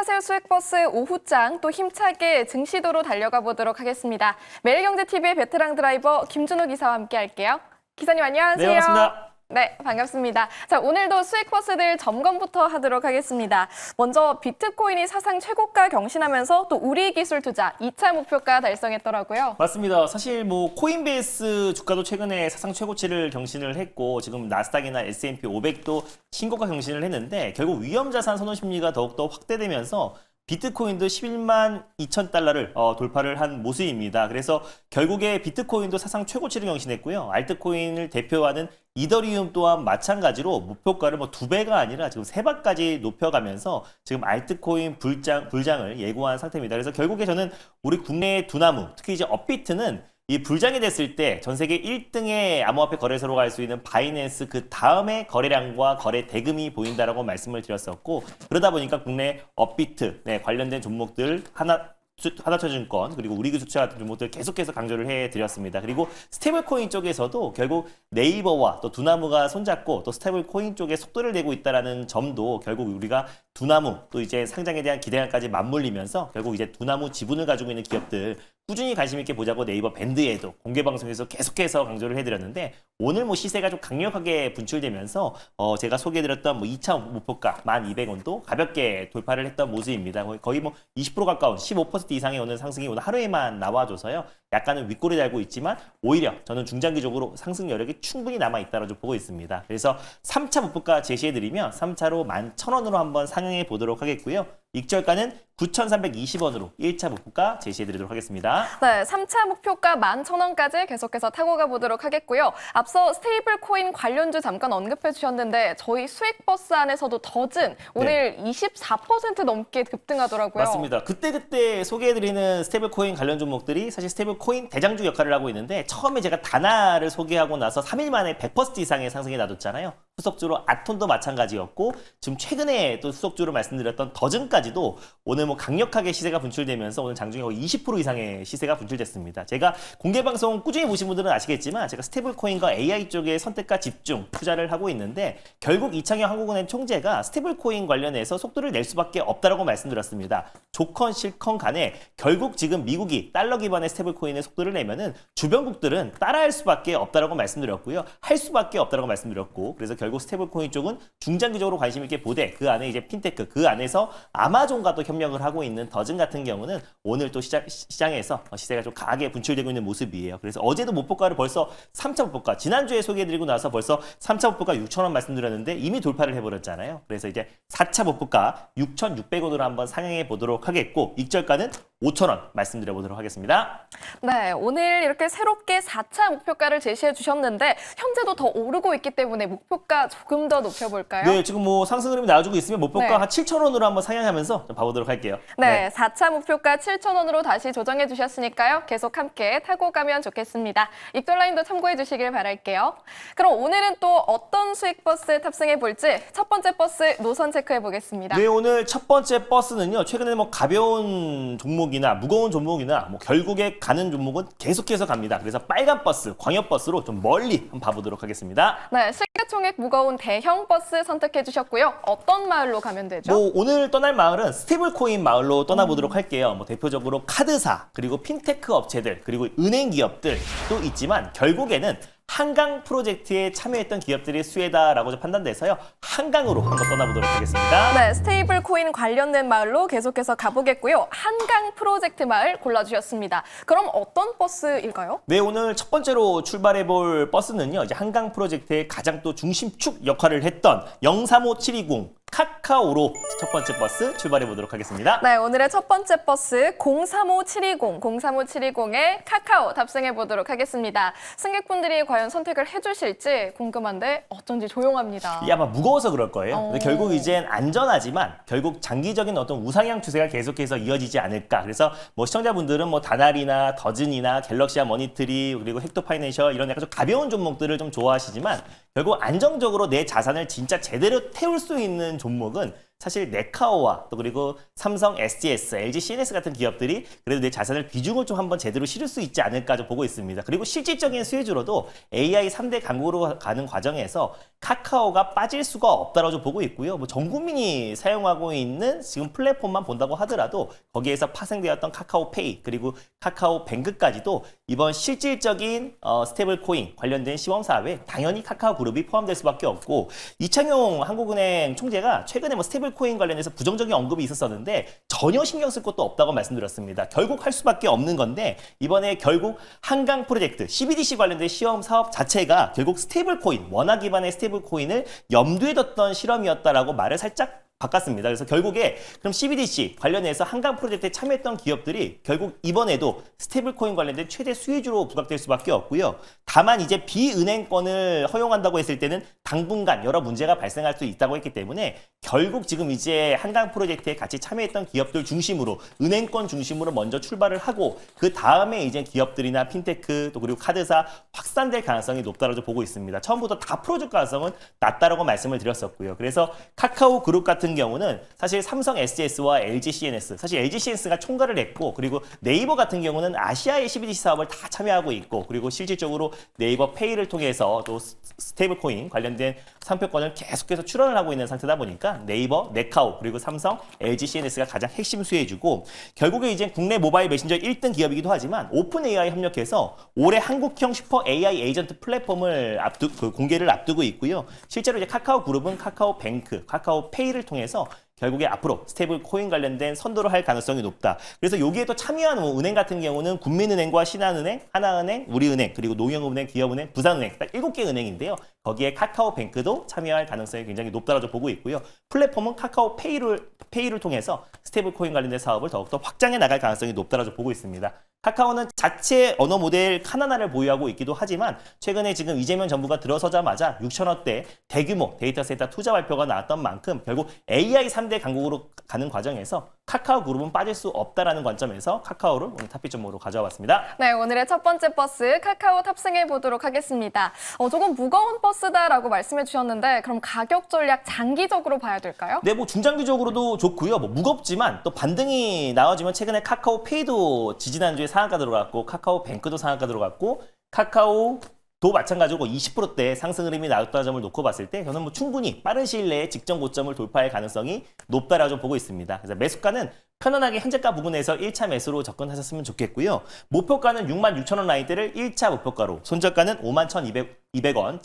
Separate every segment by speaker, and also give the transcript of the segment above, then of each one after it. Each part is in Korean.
Speaker 1: 차세우 수액버스 오후장 또 힘차게 증시도로 달려가 보도록 하겠습니다. 매일경제TV의 베테랑 드라이버 김준호 기사와 함께 할게요. 기사님 안녕하세요.
Speaker 2: 네, 반갑습니다.
Speaker 1: 네, 반갑습니다. 자, 오늘도 수익버스들 점검부터 하도록 하겠습니다. 먼저 비트코인이 사상 최고가 경신하면서 또 우리 기술 투자 2차 목표가 달성했더라고요.
Speaker 2: 맞습니다. 사실 뭐 코인베이스 주가도 최근에 사상 최고치를 경신을 했고 지금 나스닥이나 S&P 500도 신고가 경신을 했는데 결국 위험자산 선호 심리가 더욱더 확대되면서 비트코인도 11만 2천 달러를 돌파를 한 모습입니다. 그래서 결국에 비트코인도 사상 최고치를 경신했고요. 알트코인을 대표하는 이더리움 또한 마찬가지로 목표가를 뭐 2배가 아니라 지금 3배까지 높여가면서 지금 알트코인 불장을 예고한 상태입니다. 그래서 결국에 저는 우리 국내의 두나무, 특히 이제 업비트는 이 불장이 됐을 때 전 세계 1등의 암호화폐 거래소로 갈 수 있는 바이낸스 그 다음에 거래량과 거래 대금이 보인다라고 말씀을 드렸었고, 그러다 보니까 국내 업비트 관련된 종목들 하나투자증권 그리고 우리기술투자 같은 종목들 계속해서 강조를 해드렸습니다. 그리고 스테이블코인 쪽에서도 결국 네이버와 또 두나무가 손잡고 또 스테이블코인 쪽에 속도를 내고 있다는 점도 결국 우리가 두나무 또 이제 상장에 대한 기대감까지 맞물리면서 결국 이제 두나무 지분을 가지고 있는 기업들 꾸준히 관심 있게 보자고 네이버 밴드에도 공개 방송에서 계속해서 강조를 해드렸는데, 오늘 뭐 시세가 좀 강력하게 분출되면서 제가 소개해드렸던 뭐 2차 목표가 1,200원도 가볍게 돌파를 했던 모습입니다. 거의 뭐 20% 가까운 15% 이상의 오늘 상승이 오늘 하루에만 나와줘서요. 약간은 윗골이 달고 있지만 오히려 저는 중장기적으로 상승 여력이 충분히 남아있다고 좀 보고 있습니다. 그래서 3차 목표가 제시해드리면 3차로 11,000원으로 한번 상향해 보도록 하겠고요. 익절가는 9,320원으로 1차 목표가 제시해드리도록 하겠습니다.
Speaker 1: 네, 3차 목표가 11,000원까지 계속해서 타고 가보도록 하겠고요. 앞서 스테이블 코인 관련주 잠깐 언급해 주셨는데 저희 수익버스 안에서도 더즌 오늘 24% 넘게 급등하더라고요.
Speaker 2: 맞습니다. 그때 소개해드리는 스테이블 코인 관련 종목들이 사실 스테이블 코인 대장주 역할을 하고 있는데, 처음에 제가 다나를 소개하고 나서 3일 만에 100% 이상의 상승이 나뒀잖아요. 후속주로 아톤도 마찬가지였고, 지금 최근에 또 후속주로 말씀드렸던 더즌까지도 오늘 뭐 강력하게 시세가 분출되면서 오늘 장중에 거의 20% 이상의 시세가 분출됐습니다. 제가 공개 방송 꾸준히 보신 분들은 아시겠지만 제가 스테이블 코인과 AI 쪽에 선택과 집중 투자를 하고 있는데, 결국 이창용 한국은행 총재가 스테이블 코인 관련해서 속도를 낼 수밖에 없다라고 말씀드렸습니다. 좋건 싫건 간에 결국 지금 미국이 달러 기반의 스테이블 코인의 속도를 내면은 주변국들은 따라할 수밖에 없다라고 말씀드렸고요. 할 수밖에 없다라고 말씀드렸고, 그래서 결국 스테이블 코인 쪽은 중장기적으로 관심 있게 보되, 그 안에 이제 핀테크, 그 안에서 아마존과 또 협력을 하고 있는 더즌 같은 경우는 오늘 또 시장에서 시세가 좀 강하게 분출되고 있는 모습이에요. 그래서 어제도 목표가를 벌써 3차 목표가, 지난주에 소개해드리고 나서 벌써 3차 목표가 6,000원 말씀드렸는데 이미 돌파를 해버렸잖아요. 그래서 이제 4차 목표가 6,600원으로 한번 상향해 보도록 하겠고, 익절가는 5,000원 말씀드려보도록 하겠습니다.
Speaker 1: 네, 오늘 이렇게 새롭게 4차 목표가를 제시해 주셨는데 현재도 더 오르고 있기 때문에 목표가 조금 더 높여볼까요?
Speaker 2: 네, 지금 뭐 상승 흐름이 나와주고 있으면 목표가
Speaker 1: 네.
Speaker 2: 한 7,000원으로 한번 상향하면서 좀 봐보도록 할게요.
Speaker 1: 네, 4차 목표가 7,000원으로 다시 조정해 주셨으니까요. 계속 함께 타고 가면 좋겠습니다. 입돌라인도 참고해 주시길 바랄게요. 그럼 오늘은 또 어떤 수익버스 탑승해 볼지 첫 번째 버스 노선 체크해 보겠습니다.
Speaker 2: 네, 오늘 첫 번째 버스는요, 최근에 뭐 가벼운 종목이나 무거운 종목이나 뭐 결국에 가는 종목은 계속해서 갑니다. 그래서 빨간 버스, 광역 버스로 좀 멀리 한번 봐보도록 하겠습니다.
Speaker 1: 네, 시가총액 무거운 대형 버스 선택해 주셨고요. 어떤 마을로 가면 되죠?
Speaker 2: 뭐 오늘 떠날 마을은 스테이블코인 마을로 떠나보도록 할게요. 뭐 대표적으로 카드사, 그리고 핀테크 업체들, 그리고 은행 기업들도 있지만 결국에는 한강 프로젝트에 참여했던 기업들이 수혜다라고 판단돼서요. 한강으로 한번 떠나보도록 하겠습니다.
Speaker 1: 네, 스테이블 코인 관련된 마을로 계속해서 가보겠고요. 한강 프로젝트 마을 골라주셨습니다. 그럼 어떤 버스일까요?
Speaker 2: 네, 오늘 첫 번째로 출발해볼 버스는요, 이제 한강 프로젝트의 가장 또 중심축 역할을 했던 035720 카카오로 첫 번째 버스 출발해 보도록 하겠습니다.
Speaker 1: 네, 오늘의 첫 번째 버스 035720에 카카오 탑승해 보도록 하겠습니다. 승객분들이 과연 선택을 해주실지 궁금한데 어쩐지 조용합니다.
Speaker 2: 이게 아마 무거워서 그럴 거예요. 근데 결국 이젠 안전하지만 결국 장기적인 어떤 우상향 추세가 계속해서 이어지지 않을까. 그래서 뭐 시청자분들은 뭐 다날이나 더즌이나 갤럭시아 머니트리 그리고 헥토 파이낸셜 이런 약간 좀 가벼운 종목들을 좀 좋아하시지만 결국 안정적으로 내 자산을 진짜 제대로 태울 수 있는 종목은 사실 네카오와 또 그리고 삼성 SGS, LG CNS 같은 기업들이 그래도 내 자산을 비중을 좀 한번 제대로 실을 수 있지 않을까 좀 보고 있습니다. 그리고 실질적인 수혜주로도 AI 3대 강국으로 가는 과정에서 카카오가 빠질 수가 없다고 좀 보고 있고요. 뭐 전 국민이 사용하고 있는 지금 플랫폼만 본다고 하더라도 거기에서 파생되었던 카카오페이 그리고 카카오뱅크까지도 이번 실질적인 스테이블 코인 관련된 시범 사업에 당연히 카카오그룹이 포함될 수밖에 없고 이창용 한국은행 총재가 최근에 뭐 스테이블 코인 관련해서 부정적인 언급이 있었었는데 전혀 신경 쓸 것도 없다고 말씀드렸습니다. 결국 할 수밖에 없는 건데 이번에 결국 한강 프로젝트 CBDC 관련된 시험 사업 자체가 결국 스테이블 코인 원화 기반의 스테이블 코인을 염두에 뒀던 실험이었다라고 말을 살짝 바꿨습니다. 그래서 결국에 그럼 CBDC 관련해서 한강 프로젝트에 참여했던 기업들이 결국 이번에도 스테이블 코인 관련된 최대 수혜주로 부각될 수밖에 없고요. 다만 이제 비은행권을 허용한다고 했을 때는 당분간 여러 문제가 발생할 수 있다고 했기 때문에 결국 지금 이제 한강 프로젝트에 같이 참여했던 기업들 중심으로 은행권 중심으로 먼저 출발을 하고 그 다음에 이제 기업들이나 핀테크 또 그리고 카드사 확산될 가능성이 높다고 보고 있습니다. 처음부터 다 풀어줄 가능성은 낮다라고 말씀을 드렸었고요. 그래서 카카오 그룹 같은 경우는 사실 삼성 SGS와 LG CNS, 사실 LG CNS가 총괄을 했고 그리고 네이버 같은 경우는 아시아의 CBDC 사업을 다 참여하고 있고 그리고 실질적으로 네이버 페이를 통해서 또 스테이블 코인 관련된 상표권을 계속해서 출원을 하고 있는 상태다 보니까 네이버, 네카오 그리고 삼성, LG CNS가 가장 핵심 수혜주고 결국에 이제 국내 모바일 메신저 1등 기업이기도 하지만 오픈 AI 협력해서 올해 한국형 슈퍼 AI 에이전트 플랫폼을 공개를 앞두고 있고요. 실제로 이제 카카오 그룹은 카카오뱅크, 카카오페이를 통해서 결국에 앞으로 스테이블 코인 관련된 선도를 할 가능성이 높다. 그래서 여기에 또 참여하는 은행 같은 경우는 국민은행과 신한은행, 하나은행, 우리은행, 그리고 농협은행, 기업은행, 부산은행 딱 7개 은행인데요. 거기에 카카오뱅크도 참여할 가능성이 굉장히 높다고 보고 있고요. 플랫폼은 카카오페이를 통해서 스테이블 코인 관련된 사업을 더욱더 확장해 나갈 가능성이 높다고 보고 있습니다. 카카오는 자체 언어 모델 카나나를 보유하고 있기도 하지만 최근에 지금 이재명 정부가 들어서자마자 6천억대 대규모 데이터 센터 투자 발표가 나왔던 만큼 결국 AI 3대 강국으로 가는 과정에서 카카오 그룹은 빠질 수 없다라는 관점에서 카카오를 오늘 탑픽점으로 가져와 봤습니다.
Speaker 1: 네, 오늘의 첫 번째 버스 카카오 탑승해 보도록 하겠습니다. 조금 무거운 버스다라고 말씀해 주셨는데 그럼 가격 전략 장기적으로 봐야 될까요?
Speaker 2: 네, 뭐 중장기적으로도 좋고요. 뭐 무겁지만 또 반등이 나와지면 최근에 카카오페이도 지지난주에 상한가 들어갔고 카카오뱅크도 상한가 들어갔고 카카오도 마찬가지고 20%대 상승 흐름이 나왔다는 점을 놓고 봤을 때 저는 뭐 충분히 빠른 시일 내에 직전 고점을 돌파할 가능성이 높다라고 좀 보고 있습니다. 그래서 매수가는 편안하게 현재가 부분에서 1차 매수로 접근하셨으면 좋겠고요. 목표가는 66,000원 라인대를 1차 목표가로, 손절가는 51,200원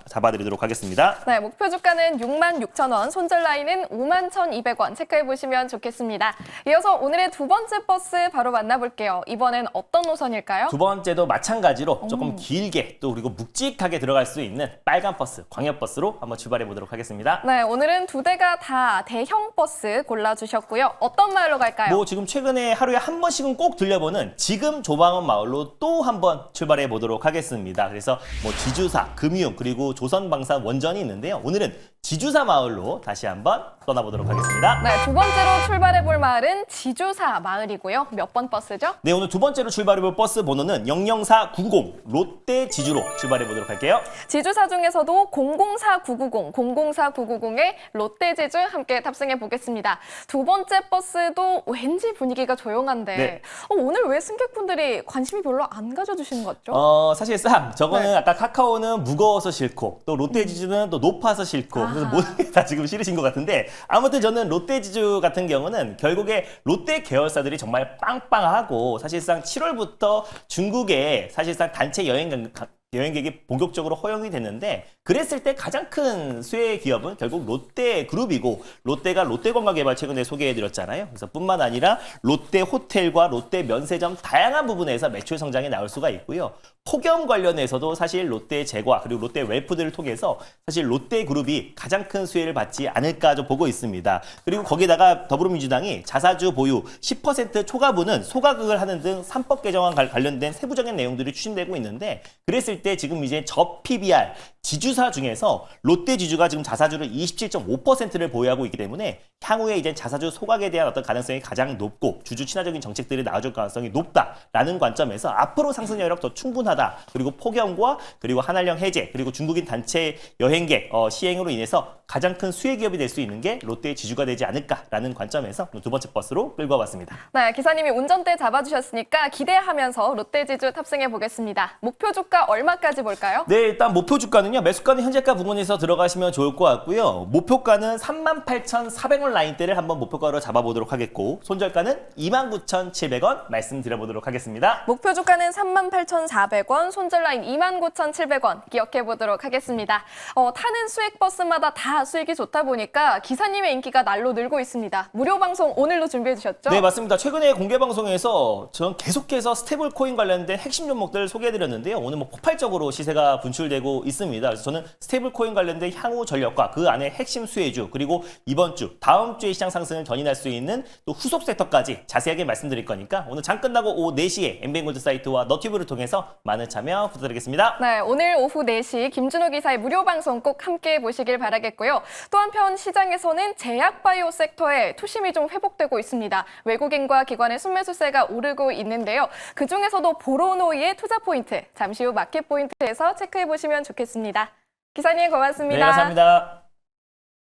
Speaker 2: 잡아드리도록 하겠습니다.
Speaker 1: 네, 목표 주가는 66,000원, 손절 라인은 51,200원 체크해 보시면 좋겠습니다. 이어서 오늘의 두 번째 버스 바로 만나볼게요. 이번엔 어떤 노선일까요?
Speaker 2: 두 번째도 마찬가지로 조금 길게 또 그리고 묵직하게 들어갈 수 있는 빨간 버스, 광역버스로 한번 출발해 보도록 하겠습니다.
Speaker 1: 네, 오늘은 두 대가 다 대형 버스 골라주셨고요. 어떤 마을로 갈까요?
Speaker 2: 뭐 지금 최근에 하루에 한 번씩은 꼭 들려보는 지금 조방원 마을로 또 한번 출발해 보도록 하겠습니다. 그래서 뭐 지주사, 금융 그리고 조선방산 원전이 있는데요. 오늘은 지주사 마을로 다시 한번 떠나보도록 하겠습니다.
Speaker 1: 네, 두 번째로 출발해 볼 마을은 지주사 마을이고요. 몇 번 버스죠?
Speaker 2: 네, 오늘 두 번째로 출발해 볼 버스 번호는 00490 롯데 지주로 출발해 보도록 할게요.
Speaker 1: 지주사 중에서도 004990, 004990의 롯데 지주 함께 탑승해 보겠습니다. 두 번째 버스도 왠지 분위기가 조용한데
Speaker 2: 네.
Speaker 1: 오늘 왜 승객분들이 관심이 별로 안 가져주시는 것 같죠?
Speaker 2: 사실상 저거는
Speaker 1: 네.
Speaker 2: 아까 카카오는 무거워서 싫고 또 롯데지주는 또 높아서 싫고 그래서 모든 게 다 지금 싫으신 것 같은데 아무튼 저는 롯데지주 같은 경우는 결국에 롯데 계열사들이 정말 빵빵하고 사실상 7월부터 중국에 사실상 단체 여행객이 본격적으로 허용이 됐는데 그랬을 때 가장 큰 수혜 기업은 결국 롯데그룹이고 롯데가 롯데관광개발 최근에 소개해드렸잖아요. 그래서 뿐만 아니라 롯데 호텔과 롯데 면세점 다양한 부분에서 매출 성장이 나올 수가 있고요. 폭염 관련해서도 사실 롯데 제과 그리고 롯데 웰프들을 통해서 사실 롯데그룹이 가장 큰 수혜를 받지 않을까 좀 보고 있습니다. 그리고 거기다가 더불어민주당이 자사주 보유 10% 초과분은 소가격을 하는 등 3법 개정안 관련된 세부적인 내용들이 추진되고 있는데 그랬을 때 때 지금 이제 저 PBR 지주사 중에서 롯데 지주가 지금 자사주를 27.5%를 보유하고 있기 때문에 향후에 이제 자사주 소각에 대한 어떤 가능성이 가장 높고 주주 친화적인 정책들이 나와줄 가능성이 높다라는 관점에서 앞으로 상승 여력 더 충분하다. 그리고 폭염과 그리고 한한령 해제 그리고 중국인 단체 여행객 시행으로 인해서 가장 큰 수혜 기업이 될 수 있는 게 롯데 지주가 되지 않을까라는 관점에서 두 번째 버스로 끌고 와봤습니다.
Speaker 1: 네, 기사님이 운전대 잡아주셨으니까 기대하면서 롯데지주 탑승해 보겠습니다. 목표 주가 얼마까지 볼까요?
Speaker 2: 네, 일단 목표 주가는요. 매수가는 현재가 부근에서 들어가시면 좋을 것 같고요. 목표가는 38,400원 라인대를 한번 목표가로 잡아보도록 하겠고 손절가는 29,700원 말씀드려보도록 하겠습니다.
Speaker 1: 목표 주가는 38,400원, 손절 라인 29,700원 기억해 보도록 하겠습니다. 타는 수익버스마다 다 수익이 좋다 보니까 기사님의 인기가 날로 늘고 있습니다. 무료 방송 오늘도 준비해 주셨죠?
Speaker 2: 네, 맞습니다. 최근에 공개 방송에서 전 계속해서 스테이블 코인 관련된 핵심 종목들 소개해드렸는데요. 오늘 뭐 폭발적으로 시세가 분출되고 있습니다. 그래서 저는 스테이블 코인 관련된 향후 전략과 그 안에 핵심 수혜주 그리고 이번 주, 다음 주의 시장 상승을 견인할 수 있는 또 후속 섹터까지 자세하게 말씀드릴 거니까 오늘 장 끝나고 오후 4시에 엠비엔골드 사이트와 너튜브를 통해서 많은 참여 부탁드리겠습니다.
Speaker 1: 네, 오늘 오후 4시 김준호 기사의 무료 방송 꼭 함께 보시길 바라겠고요. 또 한편 시장에서는 제약바이오 섹터에 투심이 좀 회복되고 있습니다. 외국인과 기관의 순매수세가 오르고 있는데요. 그중에서도 보로노이의 투자 포인트, 잠시 후 마켓 포인트에서 체크해 보시면 좋겠습니다. 기사님 고맙습니다.
Speaker 2: 네, 감사합니다.